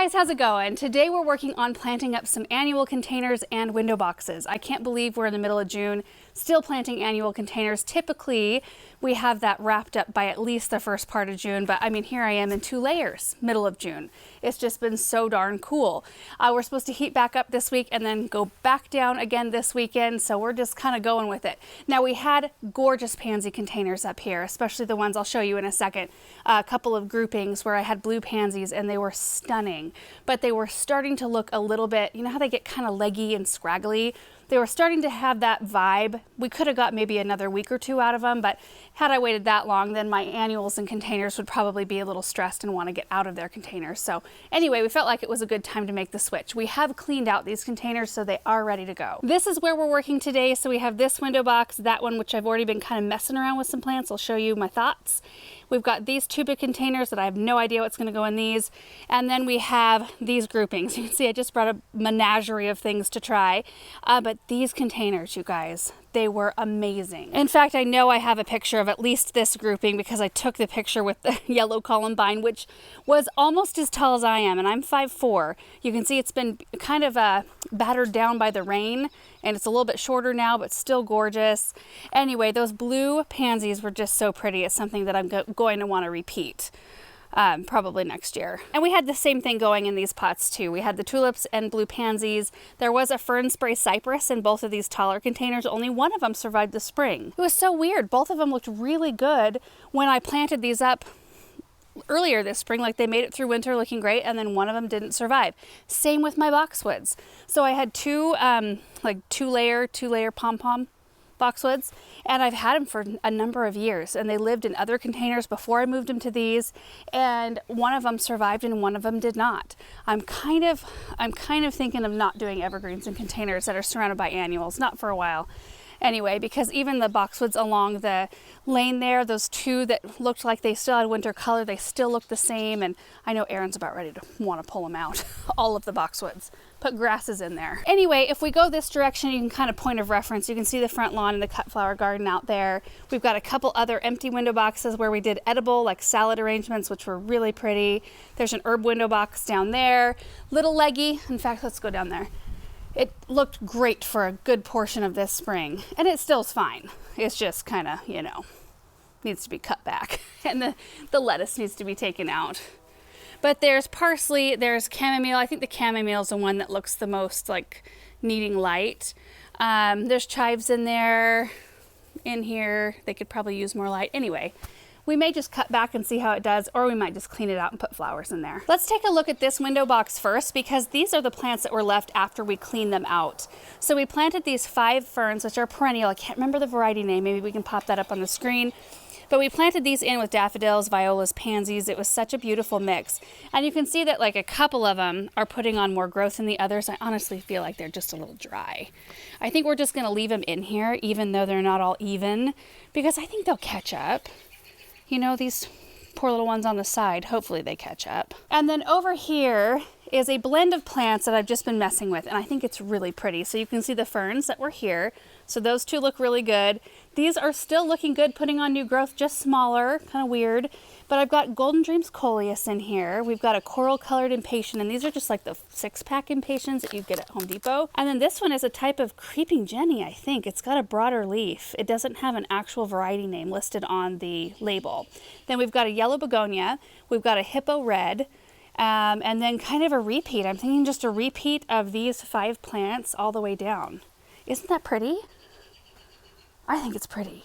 guys, how's it going? Today we're working on planting up some annual containers and window boxes. I can't believe we're in the middle of June, still planting annual containers. Typically, we have that wrapped up by at least the first part of June, but I mean, here I am in 2 layers, middle of June. It's just been so darn cool. We're supposed to heat back up this week and then go back down again this weekend, so we're just kind of going with it. Now, we had gorgeous pansy containers up here, especially the ones I'll show you in a second. A couple of groupings where I had blue pansies and they were stunning, but they were starting to look a little bit, you know how they get kind of leggy and scraggly? They were starting to have that vibe. We could have got maybe another week or 2 out of them, but had I waited that long, then my annuals and containers would probably be a little stressed and want to get out of their containers. So anyway, we felt like it was a good time to make the switch. We have cleaned out these containers, so they are ready to go. This is where we're working today. So we have this window box, that one, which I've already been kind of messing around with some plants. I'll show you my thoughts. We've got these 2 big containers that I have no idea what's going to go in these. And then we have these groupings. You can see I just brought a menagerie of things to try. But these containers, you guys, they were amazing. In fact, I know I have a picture of at least this grouping because I took the picture with the yellow columbine, which was almost as tall as I am, and I'm 5'4". You can see it's been kind of battered down by the rain, and it's a little bit shorter now, but still gorgeous. Anyway, those blue pansies were just so pretty. It's something that I'm going to want to repeat. Probably next year. And we had the same thing going in these pots too. We had the tulips and blue pansies. There was a fern spray cypress in both of these taller containers. Only one of them survived the spring. It was so weird. Both of them looked really good when I planted these up earlier this spring. Like they made it through winter looking great, and then one of them didn't survive. Same with my boxwoods. So I had 2 like two layer pom-pom boxwoods, and I've had them for a number of years, and they lived in other containers before I moved them to these, and one of them survived and one of them did not. I'm kind of thinking of not doing evergreens in containers that are surrounded by annuals, not for a while. Anyway, because even the boxwoods along the lane there, those 2 that looked like they still had winter color, they still look the same, and I know Aaron's about ready to want to pull them out, all of the boxwoods. Put grasses in there. Anyway, if we go this direction, you can kind of point of reference. You can see the front lawn and the cut flower garden out there. We've got a couple other empty window boxes where we did edible, like salad arrangements, which were really pretty. There's an herb window box down there. Little leggy. In fact, let's go down there. It looked great for a good portion of this spring, and it still's fine. It's just kind of, you know, needs to be cut back, and the lettuce needs to be taken out. But there's parsley, there's chamomile. I think the chamomile is the one that looks the most like needing light. There's chives in there, in here. They could probably use more light. Anyway, we may just cut back and see how it does, or we might just clean it out and put flowers in there. Let's take a look at this window box first, because these are the plants that were left after we cleaned them out. So we planted these 5 ferns, which are perennial. I can't remember the variety name. Maybe we can pop that up on the screen. But we planted these in with daffodils, violas, pansies. It was such a beautiful mix. And you can see that like a couple of them are putting on more growth than the others. I honestly feel like they're just a little dry. I think we're just going to leave them in here, even though they're not all even, because I think they'll catch up. You know, these poor little ones on the side, hopefully they catch up. And then over here is a blend of plants that I've just been messing with, and I think it's really pretty. So you can see the ferns that were here. So those 2 look really good. These are still looking good, putting on new growth, just smaller, kind of weird. But I've got Golden Dreams Coleus in here. We've got a coral colored impatient, and these are just like the 6-pack impatiens that you get at Home Depot. And then this one is a type of creeping Jenny, I think. It's got a broader leaf. It doesn't have an actual variety name listed on the label. Then we've got a yellow begonia. We've got a hippo red. And then kind of a repeat. I'm thinking just a repeat of these 5 plants all the way down. Isn't that pretty? I think it's pretty.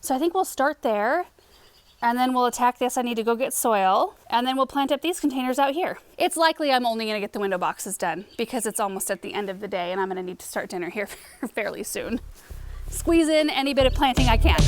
So I think we'll start there, and then we'll attack this. I need to go get soil, and then we'll plant up these containers out here. It's likely I'm only gonna get the window boxes done because it's almost at the end of the day, and I'm gonna need to start dinner here fairly soon. Squeeze in any bit of planting I can.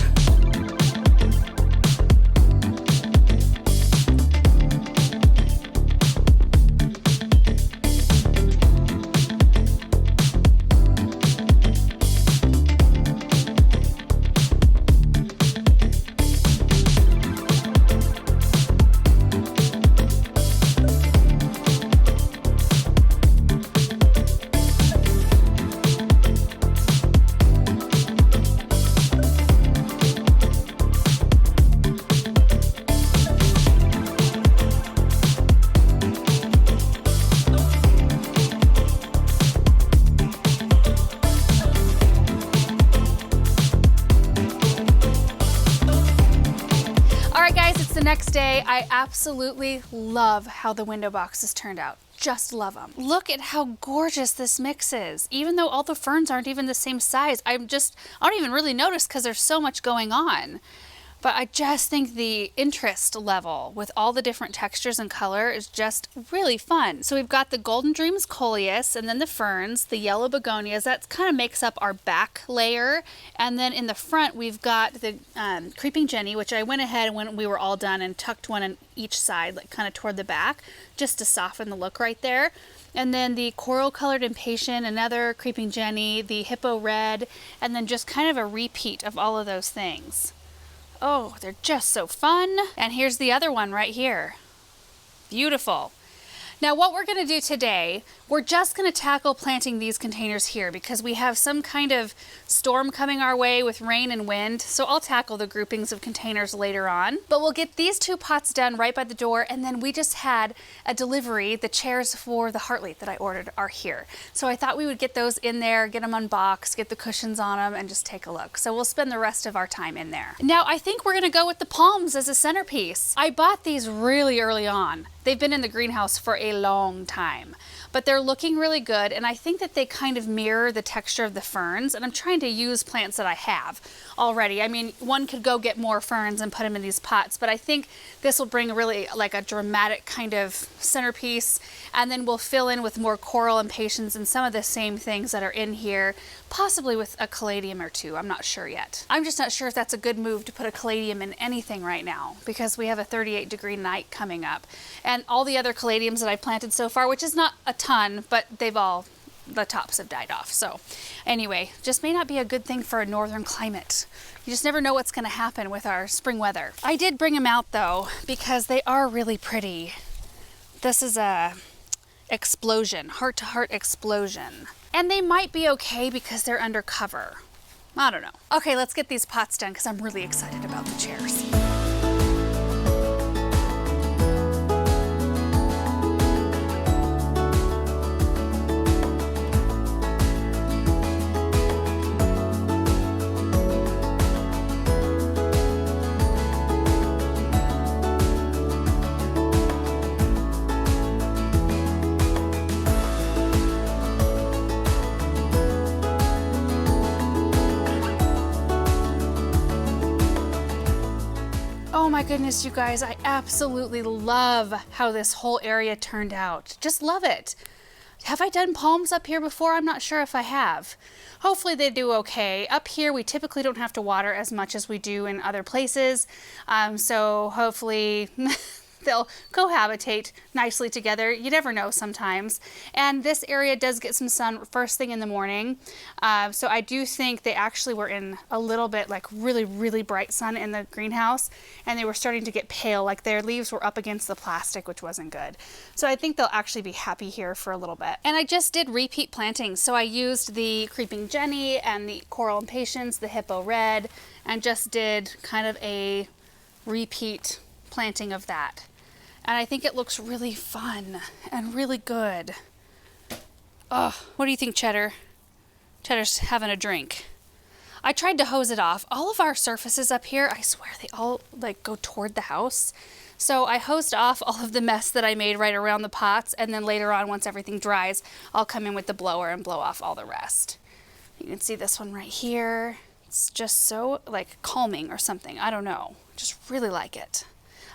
Next day, I absolutely love how the window boxes turned out. Just love them. Look at how gorgeous this mix is. Even though all the ferns aren't even the same size, I don't even really notice because there's so much going on. But I just think the interest level with all the different textures and color is just really fun. So we've got the Golden Dreams Coleus, and then the ferns, the yellow begonias, that kind of makes up our back layer. And then in the front, we've got the Creeping Jenny, which I went ahead when we were all done and tucked one on each side, like kind of toward the back, just to soften the look right there. And then the coral colored Impatien, another Creeping Jenny, the Hippo Red, and then just kind of a repeat of all of those things. Oh, they're just so fun. And here's the other one right here. Beautiful. Now what we're gonna do today, we're just gonna tackle planting these containers here because we have some kind of storm coming our way with rain and wind. So I'll tackle the groupings of containers later on. But we'll get these two pots done right by the door, and then we just had a delivery. The chairs for the Hartley that I ordered are here. So I thought we would get those in there, get them unboxed, get the cushions on them, and just take a look. So we'll spend the rest of our time in there. Now I think we're gonna go with the palms as a centerpiece. I bought these really early on. They've been in the greenhouse for a long time, but they're looking really good, and I think that they kind of mirror the texture of the ferns, and I'm trying to use plants that I have already. I mean, one could go get more ferns and put them in these pots, but I think this will bring really like a dramatic kind of centerpiece, and then we'll fill in with more coral Impatiens and some of the same things that are in here, possibly with a caladium or two. I'm not sure yet. I'm just not sure if that's a good move to put a caladium in anything right now because we have a 38-degree night coming up. And all the other caladiums that I planted so far, which is not a ton, but the tops have died off. So anyway, just may not be a good thing for a northern climate. You just never know what's gonna happen with our spring weather. I did bring them out though, because they are really pretty. This is a explosion, heart-to-heart explosion. And they might be okay because they're under cover. I don't know. Okay, let's get these pots done because I'm really excited about the chairs. Oh my goodness, you guys, I absolutely love how this whole area turned out. Just love it. Have I done palms up here before? I'm not sure if I have. Hopefully they do okay. Up here, we typically don't have to water as much as we do in other places. So hopefully they'll cohabitate nicely together. You never know sometimes. And this area does get some sun first thing in the morning. So I do think they actually were in a little bit like really, really bright sun in the greenhouse, and they were starting to get pale, like their leaves were up against the plastic, which wasn't good. So I think they'll actually be happy here for a little bit. And I just did repeat planting. So I used the Creeping Jenny and the Coral Impatiens, the Hippo Red, and just did kind of a repeat planting of that. And I think it looks really fun and really good. Oh, what do you think, Cheddar? Cheddar's having a drink. I tried to hose it off. All of our surfaces up here, I swear they all like go toward the house. So I hosed off all of the mess that I made right around the pots, and then later on, once everything dries, I'll come in with the blower and blow off all the rest. You can see this one right here. It's just so like calming or something. I don't know. Just really like it.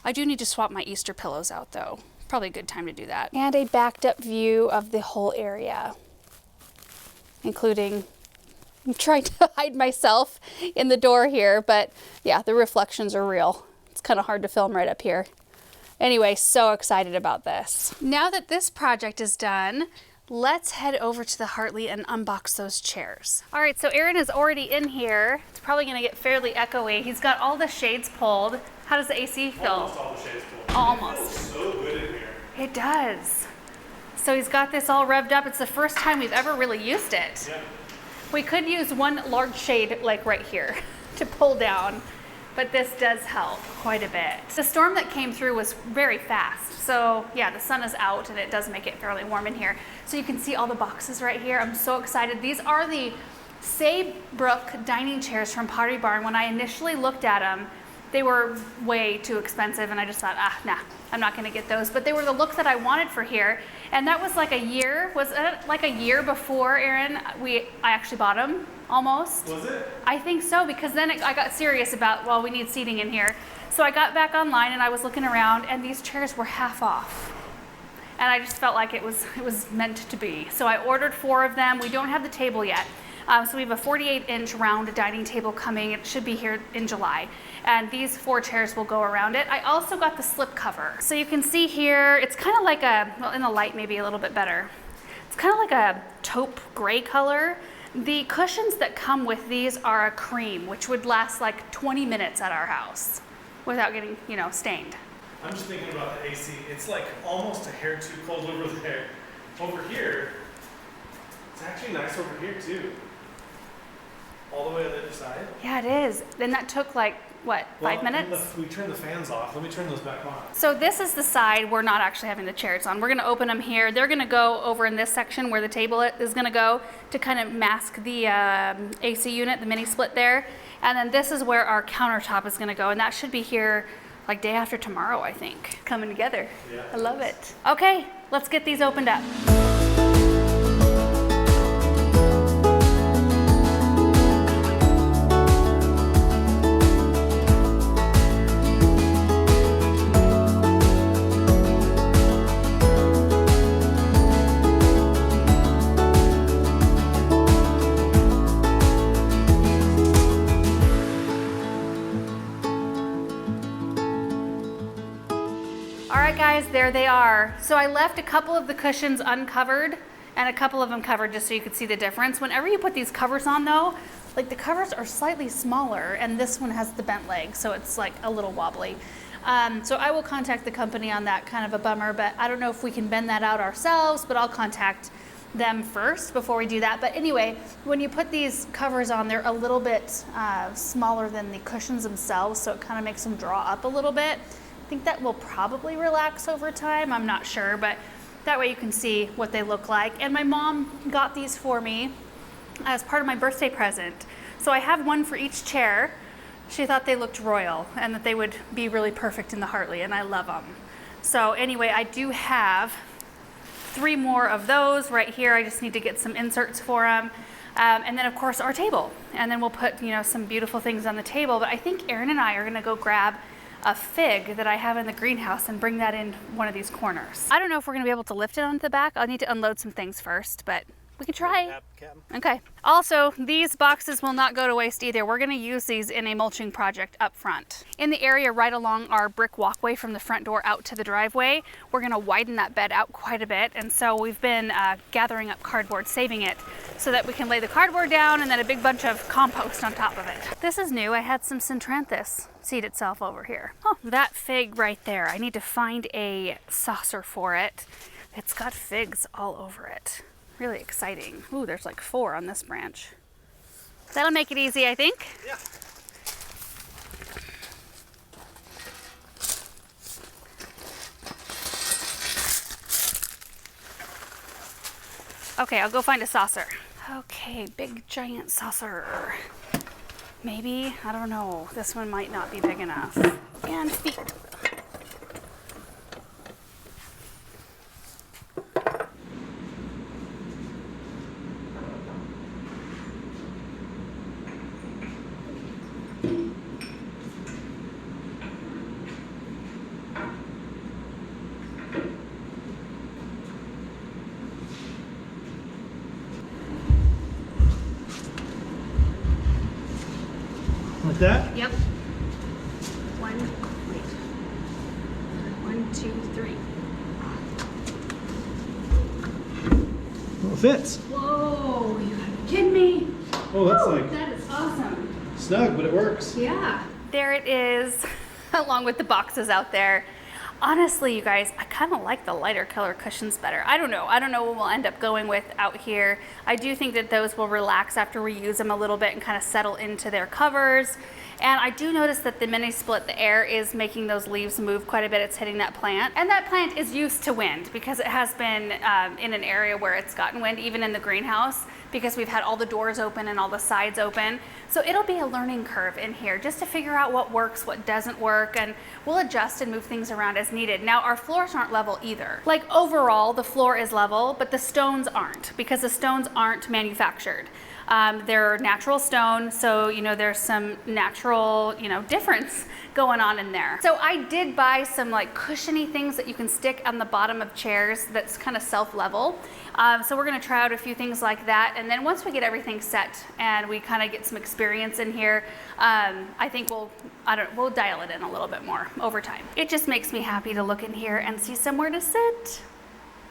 I do need to swap my Easter pillows out though. Probably a good time to do that. And a backed up view of the whole area, including, I'm trying to hide myself in the door here, but yeah, the reflections are real. It's kind of hard to film right up here. Anyway, so excited about this. Now that this project is done, let's head over to the Hartley and unbox those chairs. All right, so Aaron is already in here. It's probably gonna get fairly echoey. He's got all the shades pulled. How does the AC feel? Almost all the shades pulled. Almost. It feels so good in here. It does. So he's got this all revved up. It's the first time we've ever really used it. Yeah. We could use one large shade like right here to pull down, but this does help quite a bit. The storm that came through was very fast. So yeah, the sun is out and it does make it fairly warm in here. So you can see all the boxes right here. I'm so excited. These are the Saybrook dining chairs from Pottery Barn. When I initially looked at them, they were way too expensive, and I just thought, nah, I'm not gonna get those. But they were the look that I wanted for here, and that was like a year, was it like a year before, Aaron, I actually bought them, almost. Was it? I think so, because then I got serious about, well, we need seating in here. So I got back online and I was looking around, and these chairs were half off. And I just felt like it was meant to be. So I ordered 4 of them. We don't have the table yet. So we have a 48-inch round dining table coming. It should be here in July. And these 4 chairs will go around it. I also got the slip cover. So you can see here, it's kind of like well, in the light maybe a little bit better. It's kind of like a taupe gray color. The cushions that come with these are a cream, which would last like 20 minutes at our house without getting, stained. I'm just thinking about the AC. It's like almost a hair too cold over there. Over here, it's actually nice over here too. All the way on the other side. Yeah, it is. Then that took like, what, 5 minutes? We turned the fans off. Let me turn those back on. So this is the side we're not actually having the chairs on. We're gonna open them here. They're gonna go over in this section where the table is gonna go to kind of mask the AC unit, the mini split there. And then this is where our countertop is gonna go. And that should be here like day after tomorrow, I think. Coming together. Yeah. I love it. Okay, let's get these opened up. Guys, there they are. So I left a couple of the cushions uncovered and a couple of them covered just so you could see the difference. Whenever you put these covers on though, like the covers are slightly smaller and this one has the bent leg, so it's like a little wobbly. So I will contact the company on that, kind of a bummer, but I don't know if we can bend that out ourselves, but I'll contact them first before we do that. But anyway, when you put these covers on, they're a little bit smaller than the cushions themselves, so it kind of makes them draw up a little bit. I think that will probably relax over time. I'm not sure, but that way you can see what they look like. And my mom got these for me as part of my birthday present. So I have one for each chair. She thought they looked royal and that they would be really perfect in the Hartley, and I love them. So anyway, I do have 3 more of those right here. I just need to get some inserts for them. And then of course our table. And then we'll put, some beautiful things on the table. But I think Aaron and I are gonna go grab a fig that I have in the greenhouse and bring that in one of these corners. I don't know if we're gonna be able to lift it onto the back. I'll need to unload some things first, but we can try. Okay. Also, these boxes will not go to waste either. We're gonna use these in a mulching project up front. In the area right along our brick walkway from the front door out to the driveway, we're gonna widen that bed out quite a bit. And so we've been gathering up cardboard, saving it so that we can lay the cardboard down and then a big bunch of compost on top of it. This is new. I had some Centranthus seed itself over here. Oh, that fig right there. I need to find a saucer for it. It's got figs all over it. Really exciting. Ooh, there's like 4 on this branch. That'll make it easy, I think. Yeah. Okay, I'll go find a saucer. Okay, big giant saucer. Maybe, I don't know. This one might not be big enough. And feet. Like that? Yep. 1, 2, 3. Well, it fits. Whoa, you gotta be kidding me. Oh, that's Woo, like that is awesome. snug, but it works. Yeah. There it is, along with the boxes out there. Honestly, you guys, I kind of like the lighter color cushions better. I don't know what we'll end up going with out here. I do think that those will relax after we use them a little bit and kind of settle into their covers. And I do notice that the mini split, the air is making those leaves move quite a bit. It's hitting that plant. And that plant is used to wind because it has been in an area where it's gotten wind, even in the greenhouse, because we've had all the doors open and all the sides open. So it'll be a learning curve in here just to figure out what works, what doesn't work, and we'll adjust and move things around as needed. Now, our floors aren't level either. Like overall, the floor is level, but the stones aren't because the stones aren't manufactured. They're natural stone, so there's some natural difference going on in there. So I did buy some like cushiony things that you can stick on the bottom of chairs that's kind of self-level. So we're gonna try out a few things like that, and then once we get everything set and we kind of get some experience in here, I think we'll dial it in a little bit more over time. It just makes me happy to look in here and see somewhere to sit.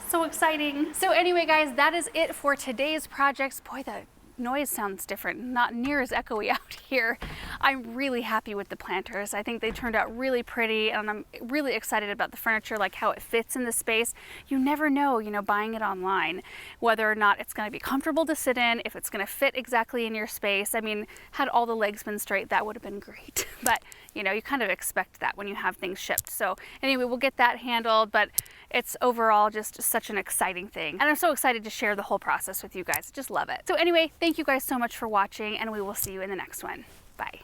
So exciting. So anyway, guys, that is it for today's projects. Boy, the noise sounds different, not near as echoey out here. I'm really happy with the planters. I think they turned out really pretty, and I'm really excited about the furniture, like how it fits in the space. You never know, buying it online, whether or not it's going to be comfortable to sit in, if it's going to fit exactly in your space. I mean, had all the legs been straight, that would have been great. But you kind of expect that when you have things shipped. So anyway, we'll get that handled, but it's overall just such an exciting thing. And I'm so excited to share the whole process with you guys. Just love it. So anyway, thank you guys so much for watching, and we will see you in the next one.